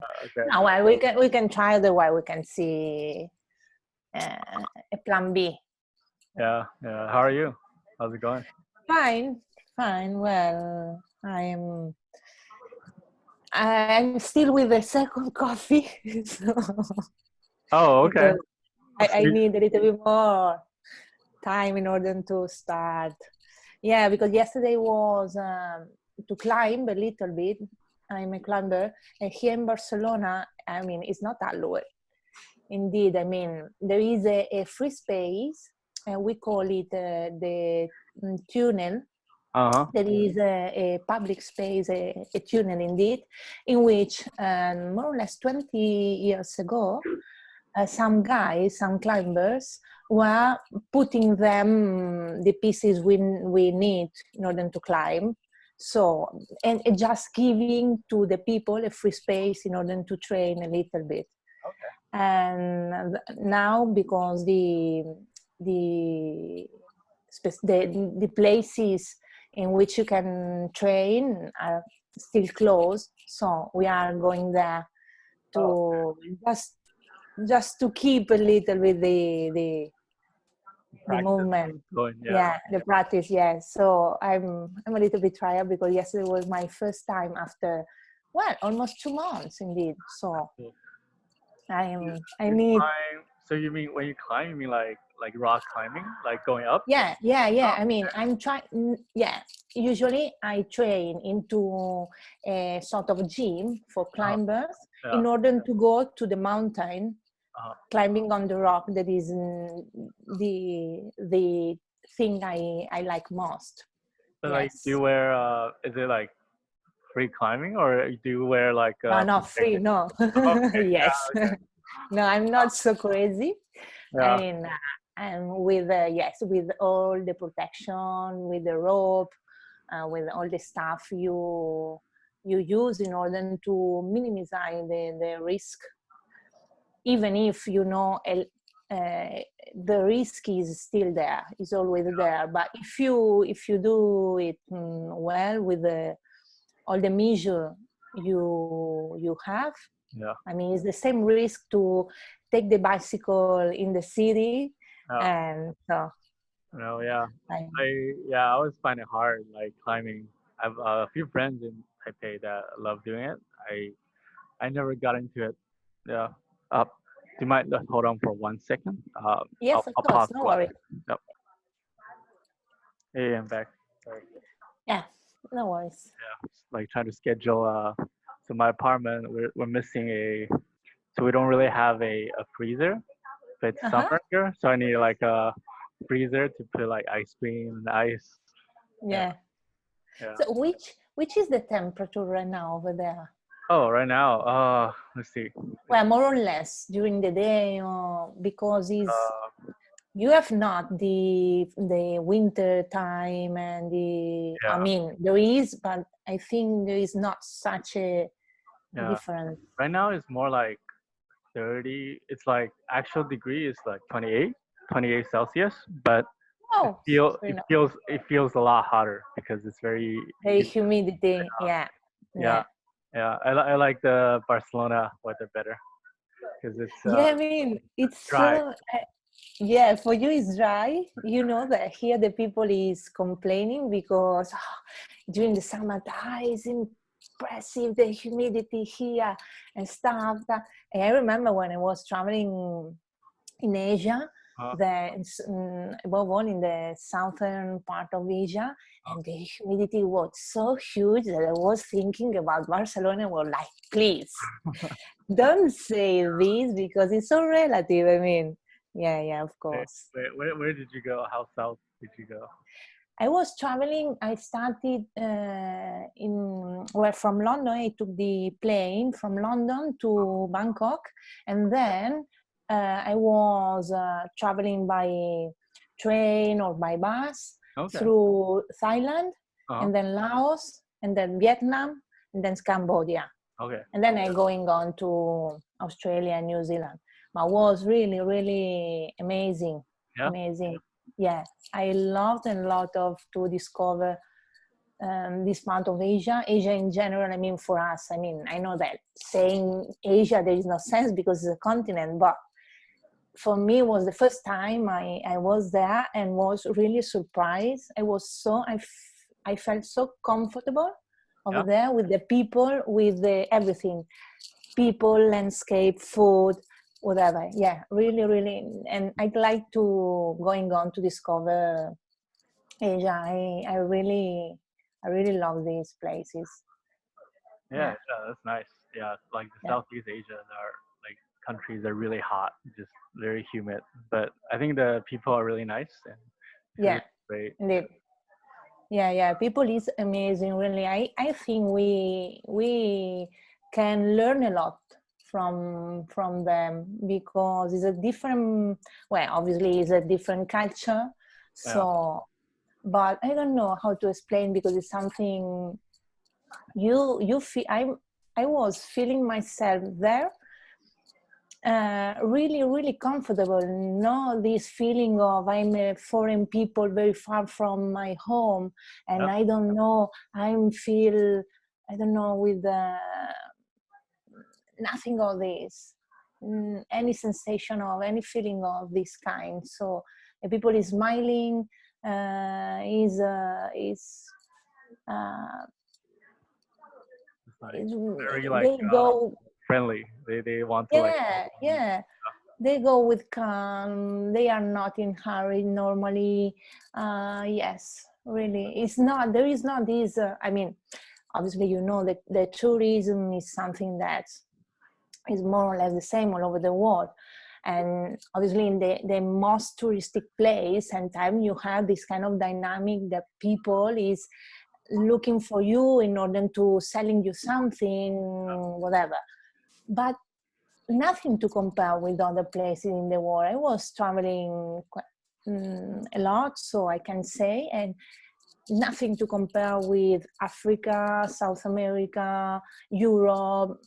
Okay. No, well, we can try. Otherwise, we can see a plan B. Yeah. How are you? How's it going? Fine, fine. Well, I'm still with the second coffee, so, Oh, okay. because So I need a little bit more time in order to start. Yeah, because yesterday was to climb a little bit. I'm a climber, and here in Barcelona, I mean, it's not that low. Indeed, I mean, there is a free space, and we call it the tunnel. uh-huh. There is a public space, a tunnel indeed, in which more or less 20 years ago, some guys, some climbers, were putting them the pieces we need in order to climb. So, and just giving to the people a free space in order to train a little bit. Okay. And now, because the the places in which you can train are still closed, so we are going there to just to keep a little bit the Practice movement. going. Yeah. Yeah, the practice. Yeah, so I'm a little bit tired because yesterday was my first time after, well, almost 2 months indeed. So Cool. I You need. climb. So you mean when you climb, you mean like rock climbing, like going up? Yeah. Oh, I mean, I'm trying. Yeah, usually I train into a sort of gym for uh-huh. climbers Yeah. in order to go to the mountain, Uh-huh. climbing on the rock. That is the thing I like most. So like, do you Yes. wear? Is it like free climbing, or do you wear like No, not free. protected? No. Okay. Yes. Yeah. Okay. No, I'm not so crazy. I Yeah. mean, and with yes, with all the protection, with the rope, with all the stuff you use in order to minimize the risk, even if you know the risk is still there, is always there. But if you do it well with all the measure you have, Yeah. I mean, it's the same risk to take the bicycle in the city, Yeah. and so Yeah. I, I always find it hard, like climbing. I have a few friends in Taipei that love doing it. I never got into it. Yeah. Do you mind just hold on for 1 second? yes, of I'll course, pause no for 1 worry. second. Yep. Hey, I'm back. Sorry. Yeah, no worries. Yeah. Just, like trying to schedule. So my apartment, we're missing so we don't really have a freezer. But it's Uh-huh. summer here, so I need like a freezer to put like ice cream and ice. Yeah. Yeah. Yeah. So which is the temperature right now over there? Oh, right now, let's see. Well, more or less during the day, or because is Uh, you have not the winter time and the, I yeah, mean, there is, but I think there is not such a yeah. difference. Right now it's more like 30. It's like actual degree is like 28 Celsius, but Oh, you know, it feels a lot hotter because it's very the humidity. Yeah, yeah, yeah. yeah. I like the Barcelona weather better because it's Yeah, I mean, it's dry. so, yeah, for you it's dry. You know that here the people is complaining because during the summer, it's impressive, the humidity here and stuff. And I remember when I was traveling in Asia, Uh, above all in the southern part of Asia, and the humidity was so huge that I was thinking about Barcelona. And was like, please, don't say this because it's so relative. I mean, yeah, of course. where did you go? How south did you go? I was traveling. I started from London. I took the plane from London to Bangkok, and then I was traveling by train or by bus Okay. through Thailand, Uh-huh. and then Laos, and then Vietnam, and then Cambodia, Okay. and then I going on to Australia and New Zealand. But it was really, really Yeah. amazing. Yeah, I loved and lot of to discover this part of Asia, Asia in general. I mean, for us, I mean, I know that saying Asia, there is no sense because it's a continent, but for me, it was the first time I was there and was really surprised. I felt so comfortable over Yeah. there with the people, with the everything, people, landscape, food, whatever. Yeah, really, really. And I'd like to going on to discover Asia. I really love these places. Yeah, Yeah, yeah, that's nice. Yeah, like the yeah, Southeast Asia are like countries are really hot, just very humid. But I think the people are really nice and food yeah. is great. Indeed. Yeah, yeah. People is amazing. Really, I think we can learn a lot from them because it's a different. Well, obviously, it's a different culture. Yeah, So, but I don't know how to explain because it's something you feel. I was feeling myself there really, really comfortable. No, this feeling of I'm a foreign people very far from my home, yeah, and I don't know. I don't know, with nothing of this, any sensation of any feeling of this kind. So the people is smiling, is uh, it's like is very like they go. friendly. They want to like talk Yeah, to you. yeah. They go with calm. They are not in hurry normally. Yes, really. It's not. There is not this. I mean, obviously, you know that the tourism is something that is more or less the same all over the world. And obviously, in the most touristic place and time, you have this kind of dynamic that people is looking for you in order to selling you something, whatever. But nothing to compare with other places in the world. I was traveling a lot, so I can say, and nothing to compare with Africa, South America, Europe,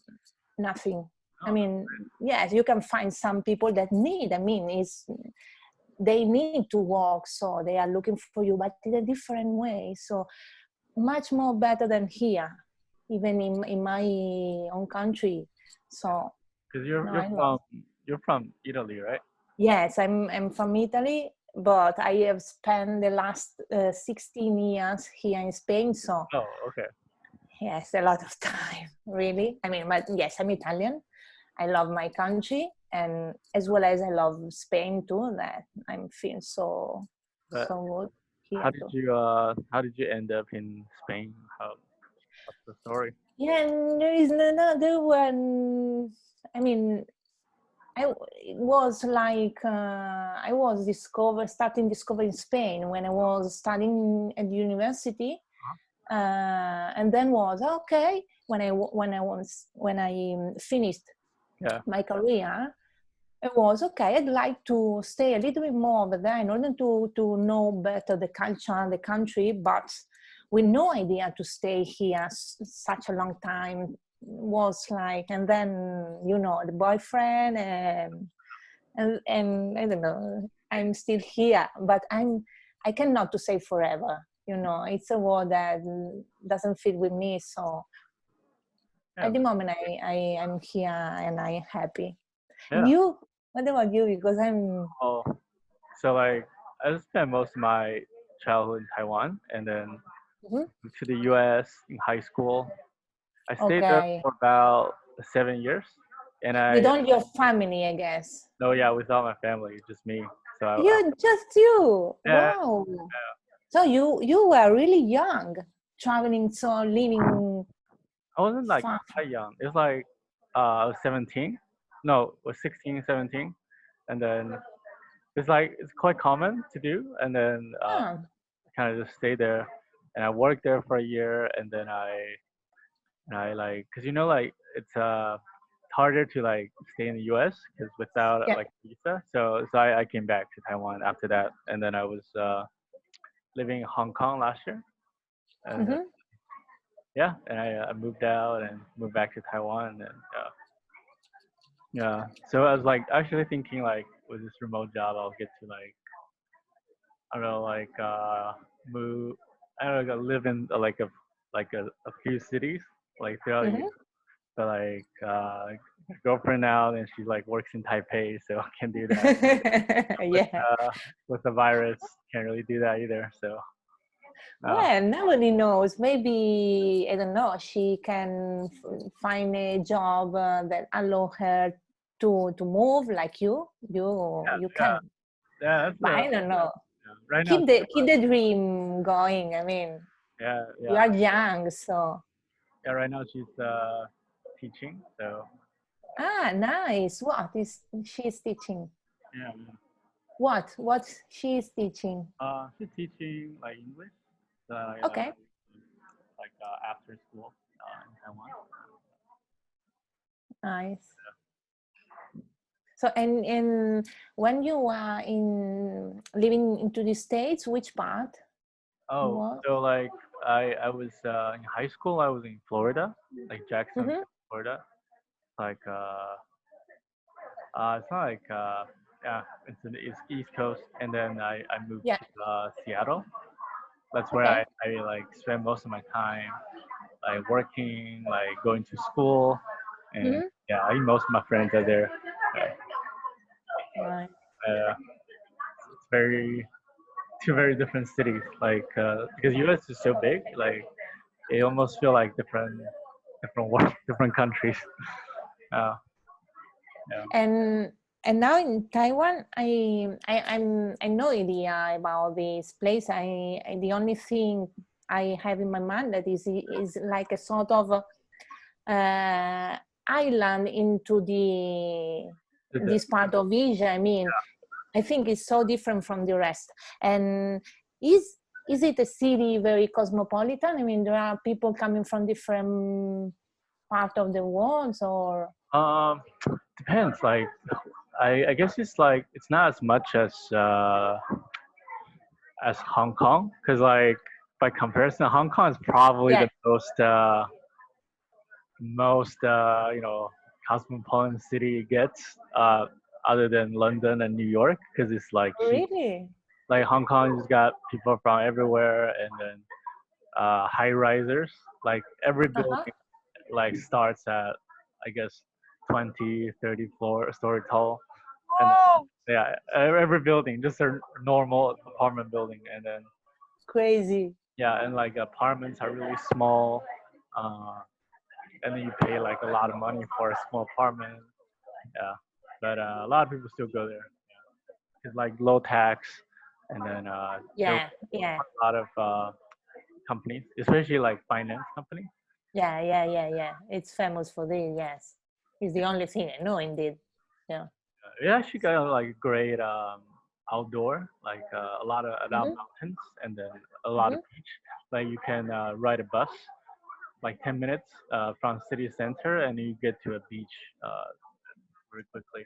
nothing. I Oh, mean, yes, you can find some people that need, I mean, they need to walk, so they are looking for you, but in a different way. So much more better than here, even in my own country. So because no, I love. you're from Italy, right? Yes, I'm from Italy, but I have spent the last 16 years here in Spain. So Oh, okay. yes, a lot of time, really. I mean, but yes, I'm Italian. I love my country, and as well as I love Spain too. That I'm feeling But so good here too. how did you end up in Spain? What's the story? Yeah, and there is another one. I mean, it was like I was starting discovering Spain when I was studying at university, and then was okay when I finished Yeah. my career. It was okay. I'd like to stay a little bit more over there in order to know better the culture and the country, but with no idea to stay here such a long time. Was like, and then the boyfriend, and I don't know. I'm still here, but I cannot to say forever. It's a word that doesn't fit with me. So Yeah. at the moment, I'm here and I'm happy. And Yeah. you? What about you? Because I'm Oh, so like I spent most of my childhood in Taiwan, and then Mhm. moved to the U.S. in high school. I stayed there Okay. for about 7 years, and With I all your family, I guess. no, yeah, without my family, just me. So Just you. yeah, Wow. So you were really young, traveling, so living I wasn't like far. that young. It was like I was 17. No, it was 16, 17, and then it's like it's quite common to do, and then Ah, kind of just stayed there, and I worked there for a year, and then I like because like it's harder to like stay in the U.S. because without yeah. like a visa. So I came back to Taiwan after that, and then I was living in Hong Kong last year, and Hmm. yeah, and I moved out and moved back to Taiwan, and yeah. So I was like actually thinking like with this remote job I'll get to like I don't know like move. I don't know, live in a few cities like throughout the year. Hmm. But like girlfriend now, and she like works in Taipei, so I can do that. With Yeah. with the virus, can't really do that either. So uh, Well, nobody knows. Maybe, I don't know, she can find a job that allow her to move like you yeah, can. yeah, that's But I don't know. right now. Keep the dream going. I mean, Yeah, you yeah, are young, so yeah. Right now she's teaching, so nice. What is she's teaching? yeah. What she's teaching? She's teaching like English, Okay, after school in Taiwan. nice. So and when you are in living into the States, which part you Oh, was? so like I was in high school. I was in Florida, like Jacksonville, Mm-hmm. Florida. Like it's not like yeah, it's in the East Coast, and then I moved Yeah. to Seattle. That's where Okay. I like spend most of my time, like working, like going to school, and Mm-hmm. yeah, I think most of my friends are there. Right. It's very two very different cities. Like because US is so big, like it almost feel like different world, different countries. Uh, yeah. And now in Taiwan, I no idea about this place. The only thing I have in my mind that is like a sort of island into the this part of Asia. I mean, I think it's so different from the rest. And is is it a city very cosmopolitan? I mean, there are people coming from different part of the world, or Um, depends. Like I guess it's like it's not as much as Hong Kong, because like by comparison, Hong Kong is probably yeah, the most cosmopolitan city it gets, other than London and New York, because it's like huge. really? Like Hong Kong has got people from everywhere, and then high risers. Like every Uh-huh. building like starts at I guess 20, 30 floor story tall, and Oh, yeah, every building just a normal apartment building, and then crazy. yeah, and like apartments are really small, uh, and then you pay like a lot of money for a small apartment. Yeah, but a lot of people still go there. It's like low tax, and then there Yeah, yeah, are a lot of companies, especially like finance companies. yeah. It's famous for this, yes. It's the only thing I know, indeed. Yeah. It actually got like great outdoor, like a lot of Mm-hmm. mountains, and then a lot of Mm-hmm. beach. Like you can ride a bus like 10 minutes from city center, and you get to a beach very quickly.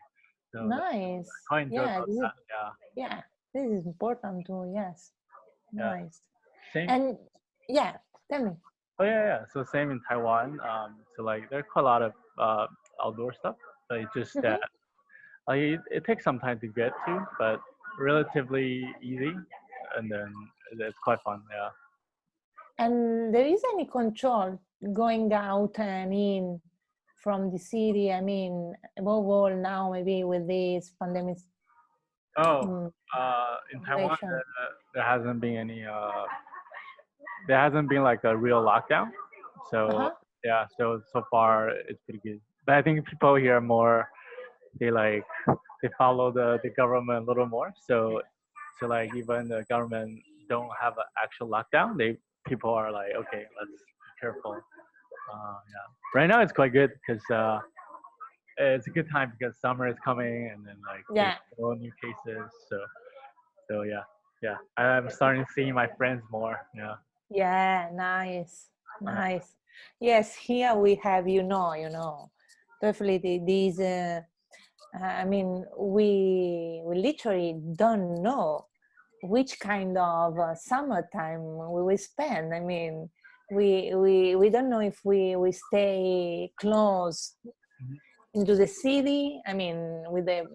So that's Nice. quite enjoy Yeah, about that. Yeah, yeah. This is important too, yes. yeah. Nice. Same. And yeah, tell me. Oh yeah, yeah. So same in Taiwan. So like there's quite a lot of outdoor stuff, but it's just that Mm-hmm. it takes some time to get to, but relatively easy, and then it's quite fun. Yeah. And there is any control going out and in from the city? I mean, above all now, maybe with this pandemic Oh, mm, in Taiwan, situation. there hasn't been any. There hasn't been like a real lockdown. So Uh-huh. yeah, so far it's pretty good. But I think people here are more. They like they follow the government a little more. So like even the government don't have an actual lockdown, they people are like, okay, let's be careful. Yeah. Right now it's quite good because it's a good time because summer is coming, and then like there's Yeah. no new cases. So yeah, yeah. I'm starting to see my friends more. Yeah. Yeah, nice. Uh, Nice. Yes, here we have, definitely these I mean, we literally don't know which kind of summertime we will spend. I mean, we don't know if we stay close mhm. into the city. I mean, with the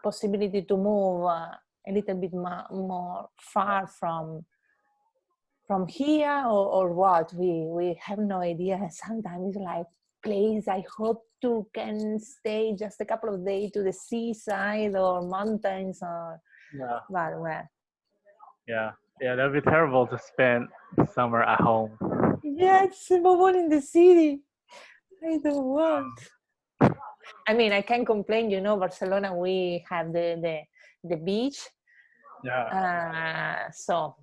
possibility to move a little bit more far from here or what? We have no idea. Sometimes like, please, I hope to can stay just a couple of days to the seaside or mountains or Yeah. but well. Yeah. Yeah. That'd be terrible to spend summer at home. Yes, but one in the city. I don't want. I mean, I can complain. Barcelona, we have the beach. Yeah. So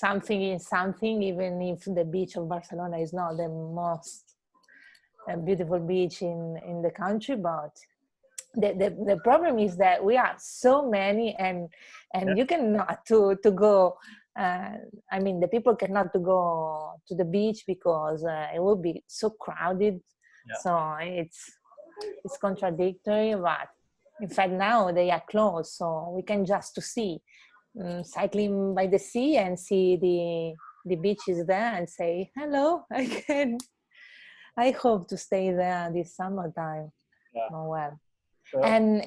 something is something, even if the beach of Barcelona is not the most beautiful beach in the country, but the problem is that we are so many, Yeah. and you cannot to go. I mean, the people cannot to go to the beach because it will be so crowded. Yeah. So it's contradictory, but in fact now they are closed, so we can just to see cycling by the sea and see the beaches there and say hello again. I hope to stay there this summertime. Yeah. Oh well. So And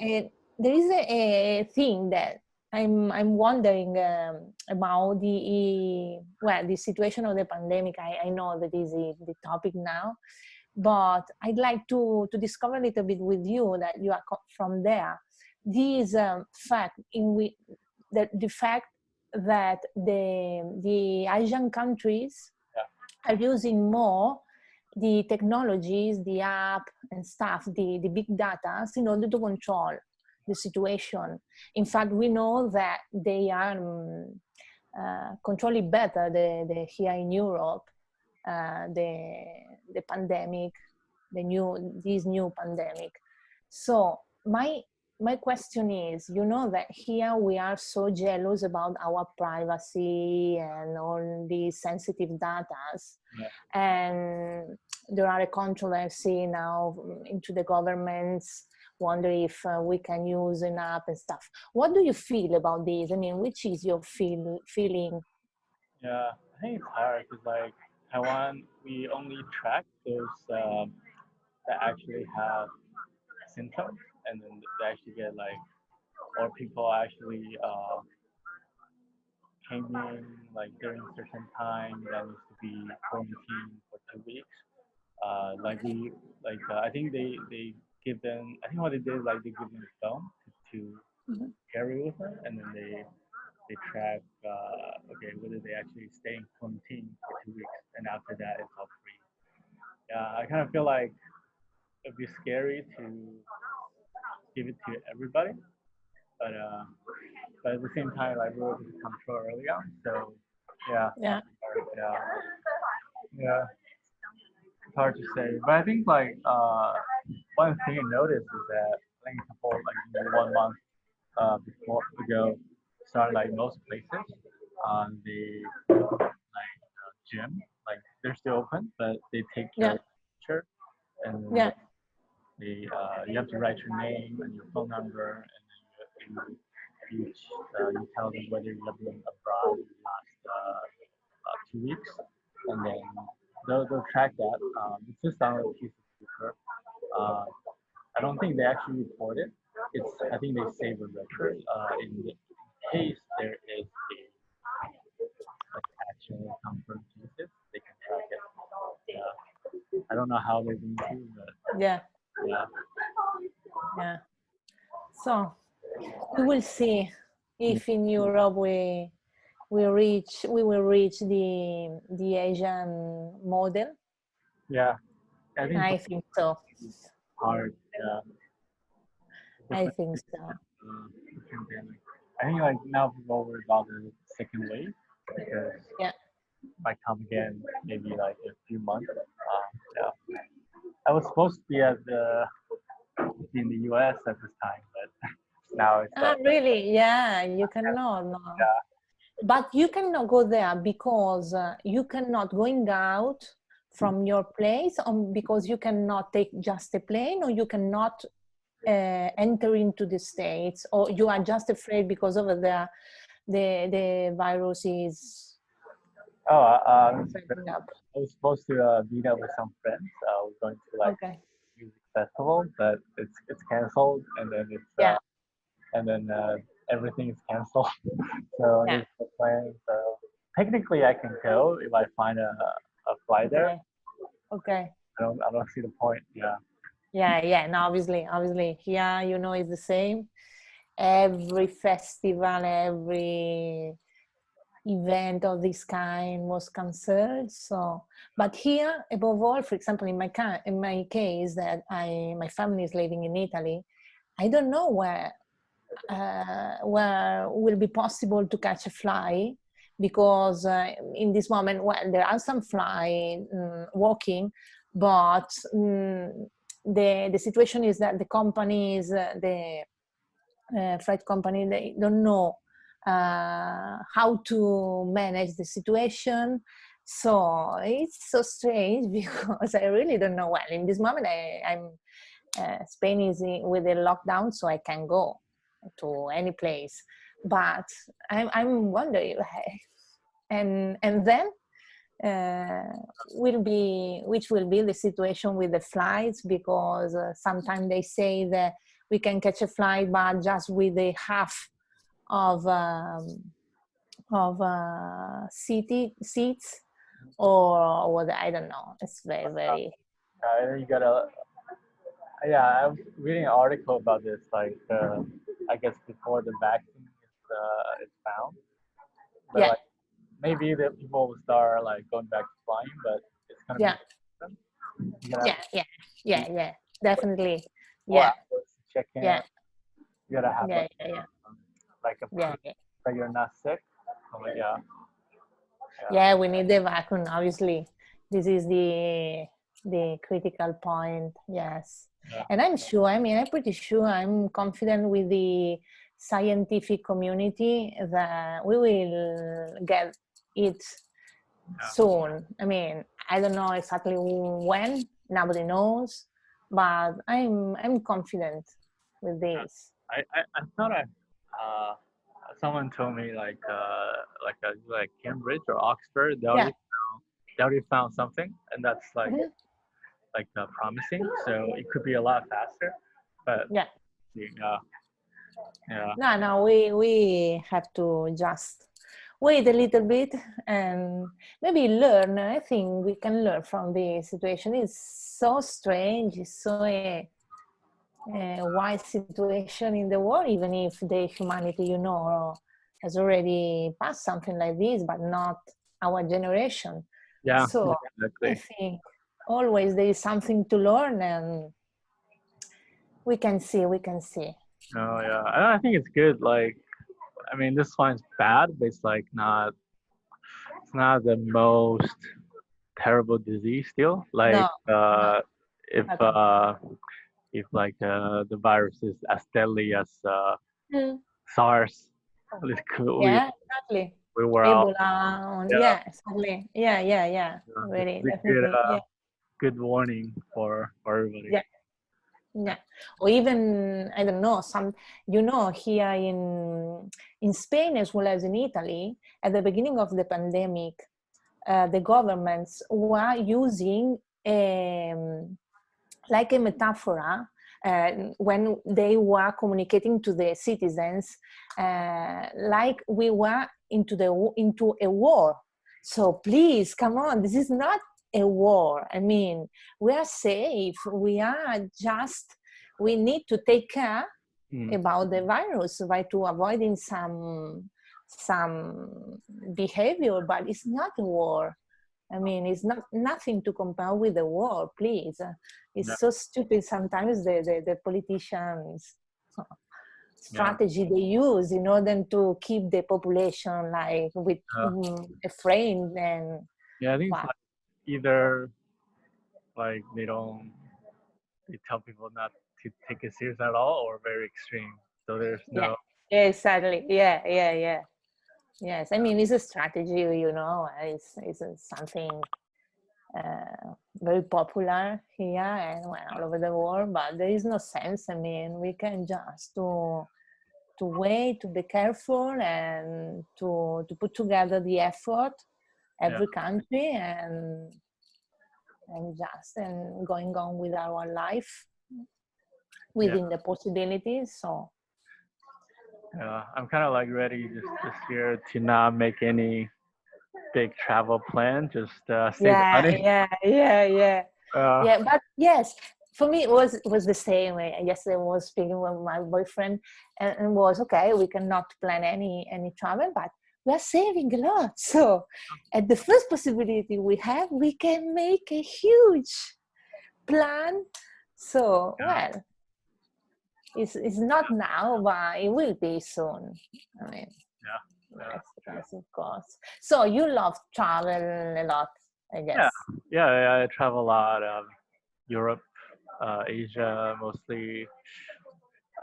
there is a thing that I'm wondering about the situation of the pandemic. I know that is the topic now, but I'd like to discover a little bit with you that you are from there. This fact the fact that the Asian countries yeah. are using more the technologies, the app and stuff, the big data in order to control the situation. In fact, we know that they are controlling better here in Europe the pandemic, this new pandemic. So my question is, that here we are so jealous about our privacy and all these sensitive data, Yeah. and there are a controversy now into the governments wonder if we can use an app and stuff. What do you feel about this? I mean, which is your feeling? Yeah. I think it's hard because like Taiwan, we only track those that actually have symptoms, and then they actually get like, or people actually came in like during a certain time that needs to be quarantined for 2 weeks. I think they give them. I think what they did is like they give them a phone to Mhm. carry with them, and then they track okay whether they actually stay in quarantine for 2 weeks, and after that it's all free. Yeah, I kind of feel like it'd be scary to give it to everybody, but at the same time like we were able to control early on, so yeah, Yeah, yeah, yeah. It's hard to say, but I think like one thing you notice is that I think a couple like maybe 1 month before ago, started like most places, the like gym, like they're still open, but they take yeah, your picture, and then yeah, they you have to write your name and your phone number, and then you tell them whether you have been abroad in the last 2 weeks, and then they'll track that. It's just on a piece of paper. Uh, I don't think they actually report it. I think they save a record in the case there is a like actual confirmed cases, they can track it. Yeah. I don't know how they're going to, but yeah, yeah, yeah. So we will see if in Europe we will reach the Asian model. yeah. I think I think so. it's hard. Yeah, I especially think so. the pandemic. I think like now people worry about the second wave because Yeah. it might come again maybe like in a few months. Yeah. I was supposed to be in the US at this time, but now it's Ah, really? Yeah, you cannot. No. yeah, But you cannot go there because you cannot going out from your place, because you cannot take just a plane, or you cannot enter into the States, or you are just afraid because over there the virus is oh, spreading up. I was supposed to meet up with some friends. We're going to like Okay. music festival, but it's canceled, Yeah. and then everything is canceled. So Yeah. there's no plan. So technically I can go if I find a flight there. Okay. Okay. I don't see the point. Yeah. Yeah, yeah. No, obviously, here, it's the same. Every festival, every event of this kind was cancelled. So, but here, above all, for example, in my case, that my family is living in Italy, I don't know where will be possible to catch a fly, because in this moment, well, there are some fly walking, but the situation is that the companies, the flight company, they don't know how to manage the situation. So it's so strange because I really don't know. Well, in this moment, I'm Spain is with a lockdown, so I can go to any place. But I'm wondering, and then which will be the situation with the flights, because sometimes they say that we can catch a flight, but just with a half of city seats, or what, I don't know. It's very very. You gotta. Yeah, I was reading an article about this. Like, I guess before the vaccine is found, but Yeah, like maybe the people will start like going back to flying, but it's gonna be yeah, different. You're gonna have yeah, to yeah, yeah, yeah, definitely. more Yeah, hours to check in. yeah, You gotta have yeah, yeah, yeah, like a yeah, proof yeah. that you're not sick. So, like, yeah, yeah, Yeah, we need the vacuum, obviously. This is the critical point, yes. yeah, And I'm pretty sure, I'm confident with the scientific community that we will get it yeah. soon. I don't know exactly when, nobody knows, but I'm confident with this. I thought someone told me like Cambridge or Oxford Yeah. they already found something, and that's Mhm. promising. So it could be a lot faster, but Yeah. yeah, yeah, No, we have to just wait a little bit and maybe learn. I think we can learn from the situation. It's so strange. It's so a wide situation in the world, even if the humanity, has already passed something like this, but not our generation. yeah, So I exactly. think always there is something to learn, and we can see. Oh yeah, I think it's good. Like, I mean, this one's bad, but it's not the most terrible disease still. Like, No, no, if at all. the virus is as deadly as Mm. SARS, Yeah, exactly. we were out. Ebola, Yeah, yeah, exactly. Yeah, yeah, yeah. this Really, is a definitely. Yeah, good warning for everybody. yeah, yeah. Or even, I don't know, here in Spain as well as in Italy, at the beginning of the pandemic, the governments were using like a metaphor, when they were communicating to the citizens, like we were into a war. So please, come on, this is not a war. We are safe. We need to take care Mm, about the virus by to avoiding some behavior, but it's not a war. It's not nothing to compare with the war, please. yeah, It's so stupid sometimes, the politicians yeah, strategy they use in order to keep the population like with uh, afraid, and yeah. I think it's what? like either like they tell people not to take it serious at all, or very extreme. So there's Yeah, no, exactly. Yeah, yeah, yeah. Yes, it's a strategy. It's something very popular here and, well, all over the world. But there is no sense. We can just to wait, to be careful, and to put together the effort, yeah, every country, and just and going on with our life yeah, within the possibilities. So yeah. I'm kind of like ready this year to not make any big travel plan. Just save the Yeah, money. yeah, yeah, yeah. Uh, Yeah, but yes, for me it was the same way. Yesterday I was speaking with my boyfriend, and was okay. We cannot plan any travel, but we are saving a lot. So, at the first possibility we have, we can make a huge plan. So, yeah, well, it's not now, but it will be soon. I mean, yeah, yes, yes, of course. So you love travel a lot, I yeah, guess. yeah, yeah. I travel a lot. Europe, Asia, mostly.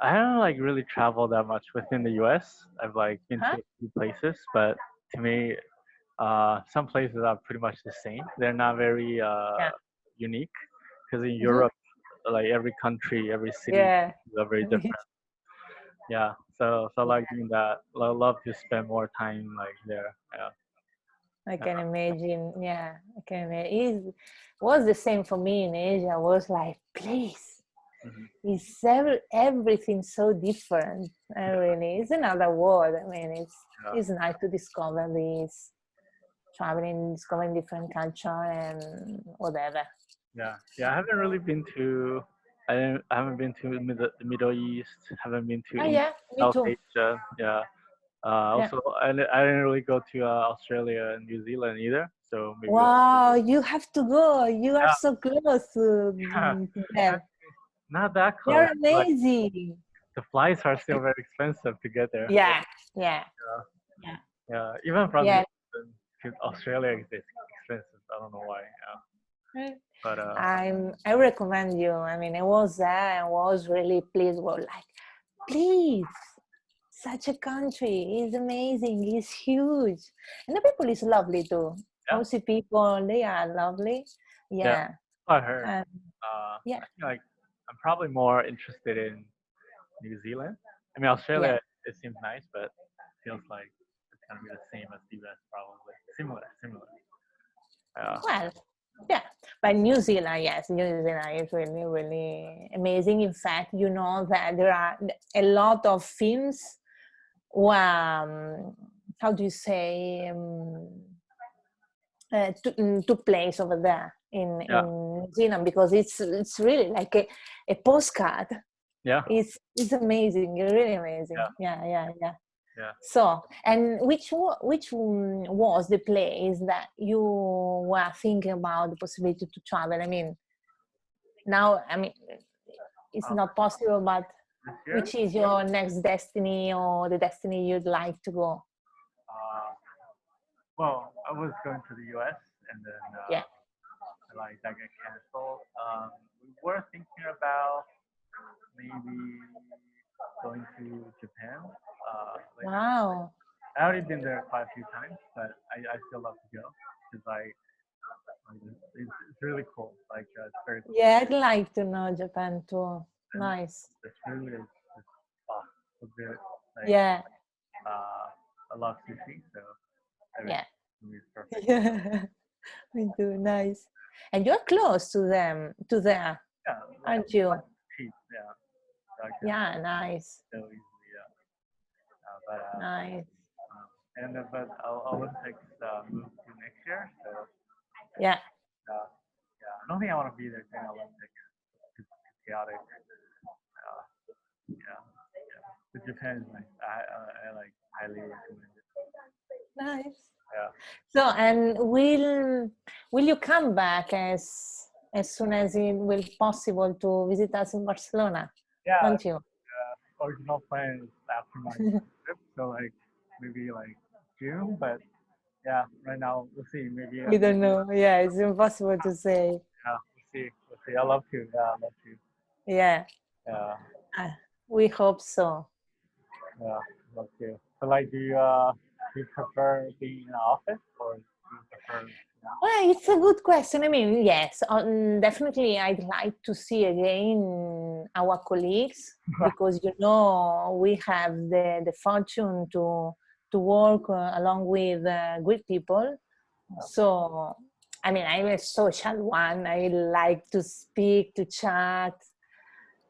I don't like really travel that much within the U.S. I've like been Huh? to a few places, but to me, some places are pretty much the same. They're not very Yeah. unique because in Hmm. Europe, like every country, every city Yeah. are very different. Yeah, so I Yeah, like doing that. I love to spend more time like there. Yeah, I yeah, can imagine. Yeah, I can imagine. It was the same for me in Asia. I was like, please, mhm, everything so different. And really, it's another world. I mean, yeah, it's nice to discover this, traveling, discovering different culture and whatever. yeah, yeah. I haven't really been to. I haven't been to the Middle East. Haven't been to Oh yeah, me South too. Asia. Yeah. Yeah. Also, I didn't really go to Australia and New Zealand either. So maybe. Wow, you have to go. You are Yeah, so close yeah. to them. Not that close. They're Like amazing. the flights are still very expensive to get there. Yeah, yeah, Yeah, yeah. yeah. Even from New Yeah. Zealand to Australia is expensive. I don't know why. Yeah. But I recommend you. I mean, I was there. I was really pleased. Well, like, please, such a country is amazing. It's huge, and the people is lovely too. yeah, Aussie people, they are lovely. yeah. Yeah, I heard. and yeah, I feel like I'm probably more interested in New Zealand. I mean, yeah. Australia it seems nice, but feels like it's gonna be the same as the US probably. Similar, similar. Yeah, Well, yeah. But New Zealand, yes, New Zealand is really, really amazing. In fact, you know that there are a lot of films. How do you say? Took place over there in yeah, New Zealand, because it's really like a postcard. yeah, It's amazing, really amazing. yeah, Yeah, yeah, yeah. yeah. So, and which was the place that you were thinking about the possibility to travel? I mean, now, I mean, it's Um, not possible, but this year, which is your next destiny, or the destiny you'd like to go? uh, well, I was going to the US and then Yeah. like that got canceled. We were thinking about maybe going to Japan. Later. Wow. I already been there quite a few times, but I still love to go because it's really cool. Like it's very cool. Yeah, I'd like to know Japan too. And Nice. the food is oh, so good. Like Yeah, I love sushi, so everything yeah, is perfect. yeah. Me too. Nice. And you're close to them, to there, Yeah, aren't you? like cheap. Yeah, so I can Yeah, nice, so easily. Yeah, but nice. and but Olympics move to next year, so Yeah, yeah, I don't think I want to be there during Olympics. It's chaotic. Yeah, yeah. But Japan is nice. I like highly recommend it. nice. Yeah, So, and will you come back as soon as it will possible to visit us in Barcelona? yeah. Don't you? Original plan is after my trip, so like maybe like June, but yeah, right now we'll see. Maybe We don't know. Yeah, it's impossible to say. yeah, we'll see. We'll see. I love to. Yeah, I love to. Yeah, Yeah, we hope so. yeah, love to. So like, do you prefer being in an office or do you prefer? Well, it's a good question. I mean, yes, definitely I'd like to see again our colleagues, because we have the fortune to work along with great people. So, I mean, I'm a social one. I like to speak, to chat,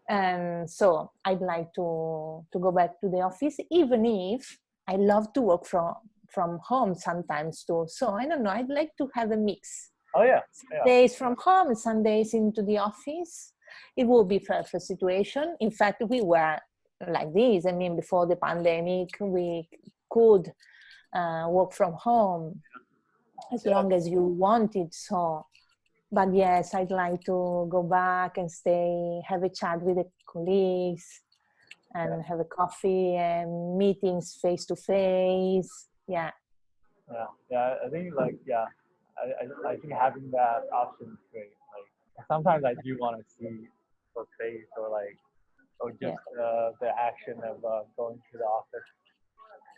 and so I'd like to go back to the office, even if I love to work from home sometimes too. So I don't know. I'd like to have a mix. Oh yeah, Some yeah, days from home, some days into the office. It will be perfect situation. In fact, we were like this. I mean, before the pandemic, we could work from home as yeah, long as you wanted. So, but yes, I'd like to go back and stay, have a chat with the colleagues, yeah, and have a coffee and meetings face to face. Yeah, yeah, yeah. I think like yeah, I think having that option is great. Like sometimes I do want to see the face or yeah, just the action of going to the office.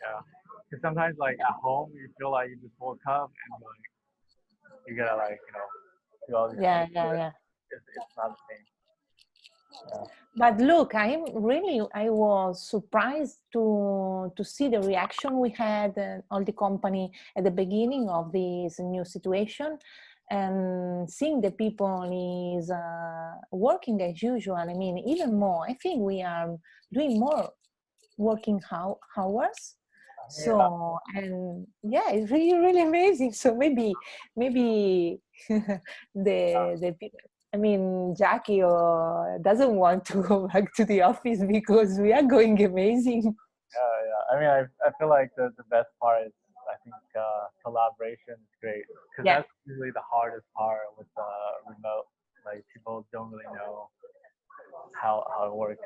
Yeah, because sometimes like at home you feel like you just woke up and like you gotta like do all these things, yeah, but yeah. it's not the same. Yeah, But look, I was surprised to see the reaction we had, all the company at the beginning of this new situation, and seeing the people is working as usual. I mean, even more. I think we are doing more working hours. yeah, So, and yeah, it's really really amazing. So maybe the people, I mean, Jackie doesn't want to go back to the office because we are going amazing. yeah, yeah. I mean, I feel like the best part is I think collaboration is great because Yeah, that's usually the hardest part with remote. Like people don't really know how it works.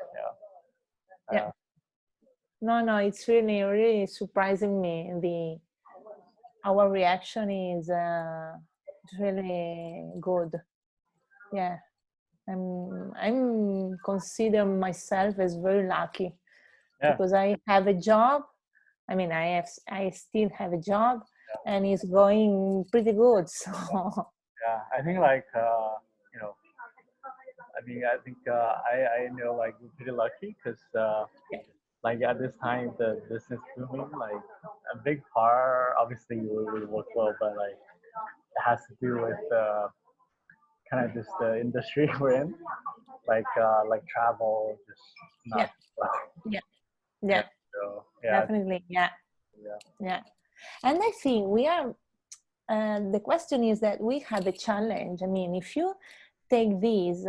Yeah, yeah. No, no, it's really really surprising me. The Our reaction is really good. Yeah, I'm consider myself as very lucky yeah, because I have a job. I mean, I still have a job, and it's going pretty good. So yeah. I think like you know, I mean, I think I know like we're pretty lucky because like at this time the business booming. Like a big part, obviously we work well, but like it has to do with kind of just the industry we're in, like travel, just yeah, not much. yeah, Yeah. yeah, So yeah, definitely, yeah, yeah, yeah. And I think we are. The question is that we have a challenge. I mean, if you take this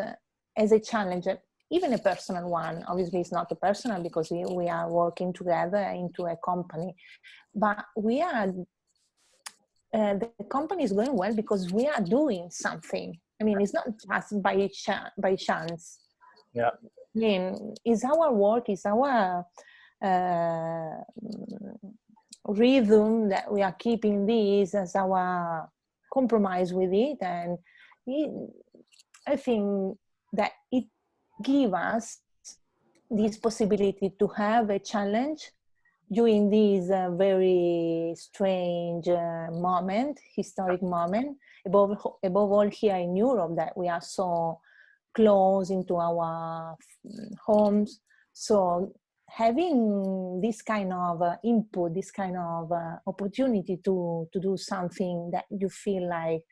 as a challenge, even a personal one, obviously it's not a personal because we are working together into a company, but the company is going well because we are doing something. I mean, it's not just by chance. yeah, I mean, it's our work, it's our uh, rhythm that we are keeping this as our compromise with it, and it, I think that it gives us this possibility to have a challenge during this very strange moment, historic moment, above all here in Europe, that we are so close into our homes. So having this kind of input, this kind of opportunity to do something that you feel like,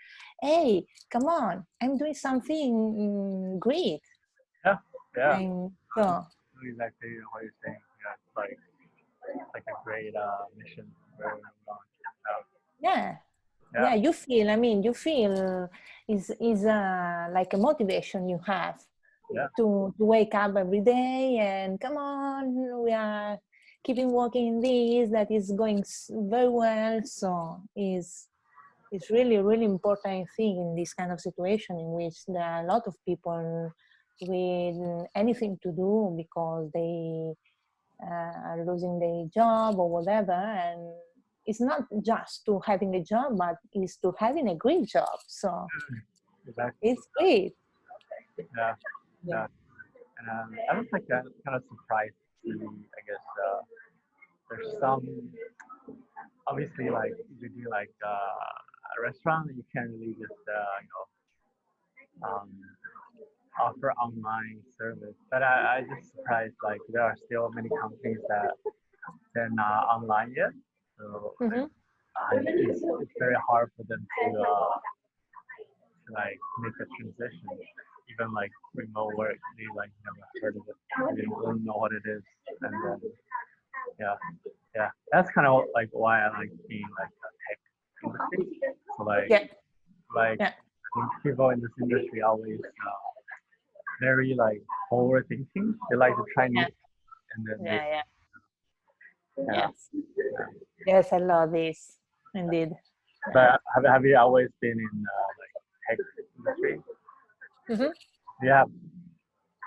hey, come on, I'm doing something great. yeah, yeah. And so, Know exactly what you're saying. Yeah, it's like a great mission where we're on. yeah, Yeah, yeah, you feel, I mean, you feel is like a motivation you have yeah, to wake up every day and come on, we are keeping working in this that is going very well. So is really really important thing in this kind of situation in which there are a lot of people with anything to do because they are losing their job or whatever, and it's not just to having a job but it's to having a great job. So exactly. it's great. Yeah, Yeah, yeah. And I was like kind of surprised to see. I guess there's some obviously like if you do like a restaurant, you can't really just um, offer online service. But I just surprised like there are still many companies that they're not online yet. So mm-hmm. it's very hard for them to like make a transition. Even like remote work, they like never heard of it. They don't really know what it is. And then yeah, yeah, that's kind of like why I like being like a tech industry. So Yeah, like yeah, I think people in this industry always very like forward thinking. They like to try new yeah, things, and then they yeah, yeah. yeah. Yes, yes, I love this indeed. Yeah. But have you always been in like tech industry? Hmm. Yeah,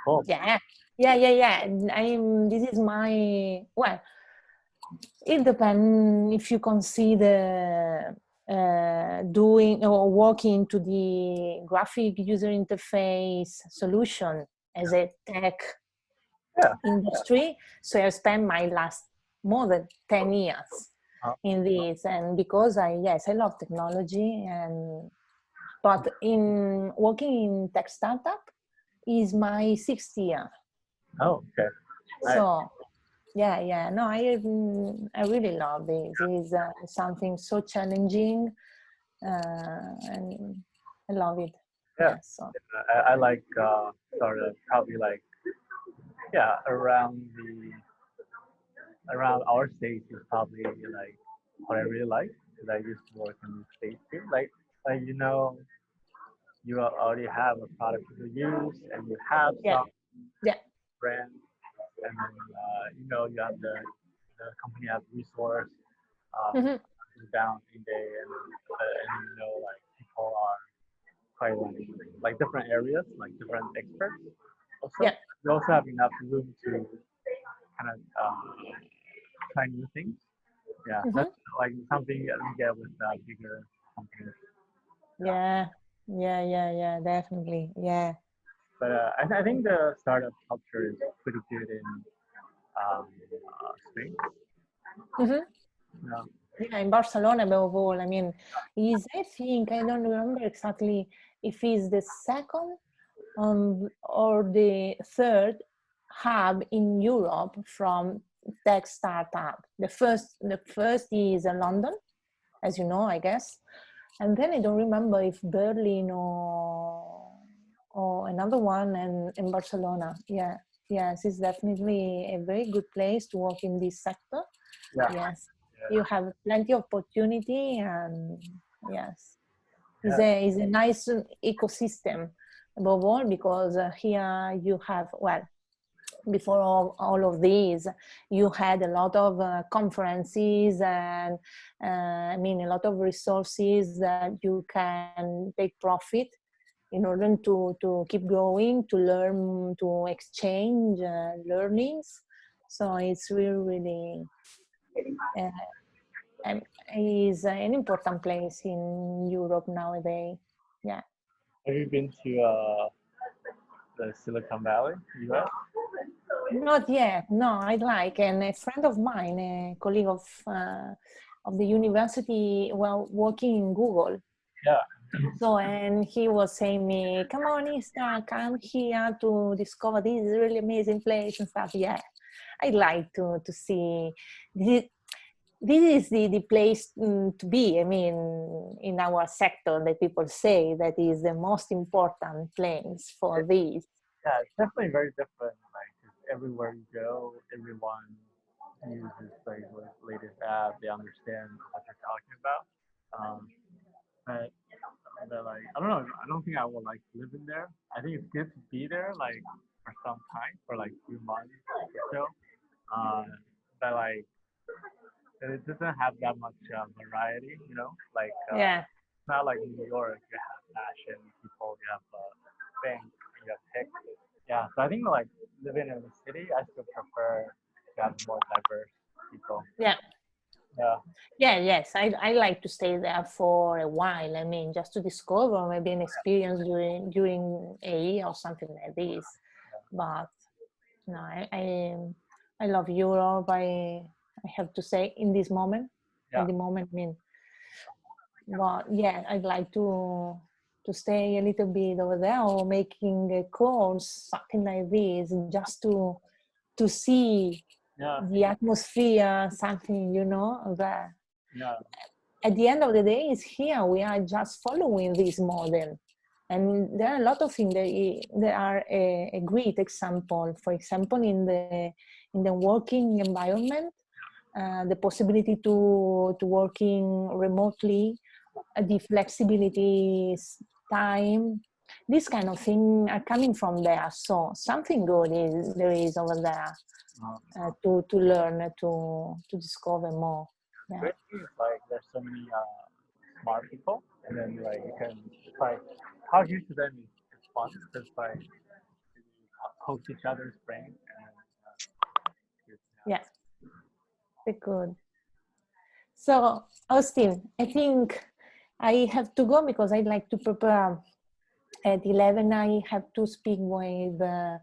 cool. Yeah, yeah, yeah, yeah. I'm. This is my well. It depends if you consider doing or walking to the graphic user interface solution as a tech Yeah. industry. So I spent my last more than 10 years Uh, in this, and because I love technology, and but in working in tech startup is my sixth year. oh, okay. Nice. So yeah, yeah. No, I really love this. It's something so challenging, and I love it. Yeah, Yeah. So I like sort of probably like yeah around our stage is probably like what I really like because I used to work in the stage too. Like you already have a product to use and you have yeah, some yeah. brand and then you have the company has resource Hmm. down in there and like people are quite like different areas like different experts also Yeah. you also have enough room to kind of try new things. Yeah, Hmm. that's like something that we get with bigger companies. Yeah. Yeah. Yeah. Yeah. Yeah. Definitely. Yeah. But I think the startup culture is pretty good in Spain. Hmm. Yeah. Yeah. In Barcelona, above all, I mean, is I think I don't remember exactly if it's the second or the third hub in Europe from tech startup. The first is London, as you know, I guess, and then I don't remember if Berlin or another one, and in Barcelona. Yeah, yes, it's definitely a very good place to work in this sector. Yeah. Yes, Yeah. you have plenty of opportunity, and yes, Yeah. is a nice ecosystem above all because here you have well before all of these you had a lot of conferences and I mean a lot of resources that you can take profit in order to keep growing, to learn, to exchange learnings. So it's really uh, um, is an important place in Europe nowadays. Yeah. Have you been to the Silicon Valley, U.S.? Not yet. No, I'd like. And a friend of mine, a colleague of the university, well, working in Google. Yeah. So, and he was saying me, "Come on, Isthar, come here to discover this really amazing place and stuff." Yeah, I'd like to see. This, this is the place to be. I mean, in our sector, that people say that is the most important place for this. Yeah, it's definitely very different. Like 'cause everywhere you go, everyone uses like the latest app. They understand what you're talking about. Um, but like I don't know. I don't think I would like live in there. I think it's good to be there like for some time, for like 2 months or so. Uh, but like it doesn't have that much variety, Like Yeah. it's not like New York. You have fashion people, you have banks, you have tech. Yeah, so I think like living in the city, I still prefer to have more diverse people. Yeah. Yeah, Yeah, yes, I like to stay there for a while. I mean, just to discover maybe an experience during a year or something like this. But no, I love Europe. I have to say in this moment, yeah, at the moment, I mean, but yeah, I'd like to stay a little bit over there or making a course, something like this, just to see yeah, the atmosphere, something, that yeah, at the end of the day is here we are just following this model, and there are a lot of things that are a great example. For example, in the working environment, the possibility to working remotely, the flexibility, time, this kind of thing are coming from there. So something good there is over there to learn, to discover more. Yeah. Great thing is like there's so many smart people, and then like you can it's like talking to them is fun because like you poke each other's brain and Yeah, very good. So Austin, I think I have to go because I'd like to prepare at 11. I have to speak with the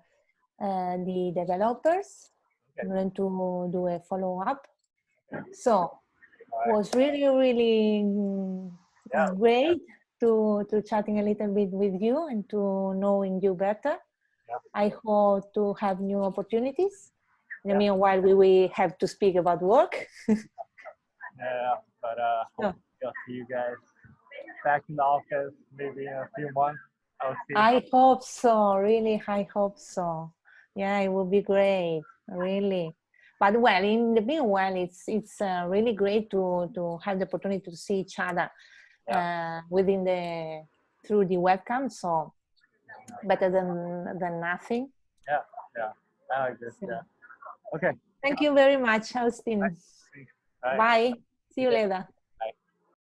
developers. I'm going to do a follow-up. So was really, really yeah, great to chatting a little bit with you and to knowing you better. yeah. I hope to have new opportunities. In the Yeah. meanwhile, we have to speak about work. Yeah, but hope I'll see you guys back in the office maybe in a few months. I'll see. I hope so, really, I hope so. Yeah, it will be great, really. But well, in the meanwhile, it's really great to have the opportunity to see each other within through the webcam. So better than nothing. Yeah, yeah. I like this. So, Yeah. Okay. thank you very much, Austin. Bye. Bye. See you Okay. later.